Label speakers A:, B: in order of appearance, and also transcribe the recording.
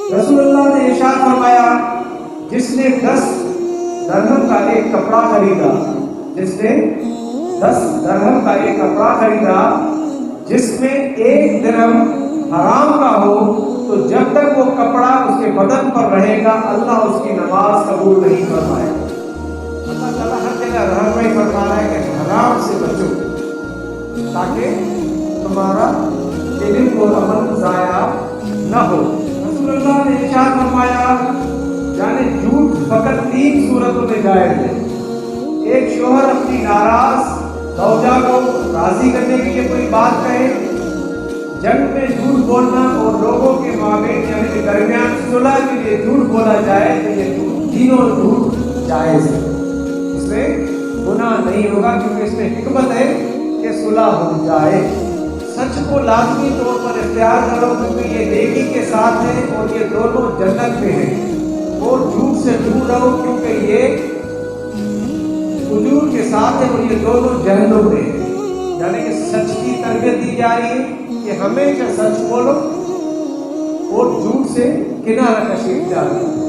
A: رسول اللہ نے ارشاد فرمایا جس نے 10 درہم کا ایک کپڑا خریدا، جس نے 10 درہم کا ایک کپڑا خریدا جس میں 1 درہم حرام کا ہو، تو جب تک وہ کپڑا اس کے بدن پر رہے گا اللہ اس کی نماز قبول نہیں فرمائے گا۔ اللہ تعالیٰ ہر جگہ رہنمائی فرما رہا ہے کہ حرام سے بچو تاکہ تمہارا علم اور عمل ضائع نہ ہو۔ رسول اللہ نے ارشاد فرمایا یعنی جھوٹ فقط 3 صورتوں میں جائز ہے۔ ایک شوہر اپنی ناراض زوجہ کو راضی کرنے کے لیے کوئی بات کہے، جنگ میں جھوٹ بولنا اور لوگوں کے مابین یعنی کہ درمیان صلح کے لیے جھوٹ بولا جائے تو یہ تینوں جھوٹ جائز ہے، اس میں گناہ نہیں ہوگا کیونکہ اس میں حکمت ہے کہ صلح ہو جائے۔ سچ کو لازمی طور پر اختیار کرو کیونکہ یہ نیکی کے ساتھ ہے اور یہ دونوں جنت میں ہیں، اور جھوٹ سے دور رہو کیونکہ یہ فجور کے ساتھ ہے اور یہ دونوں جہنم میں ہیں۔ یعنی کہ سچ کی تربیت دی جا رہی ہے کہ ہمیشہ سچ بولو اور جھوٹ سے کنارہ کشی اختیار کرو۔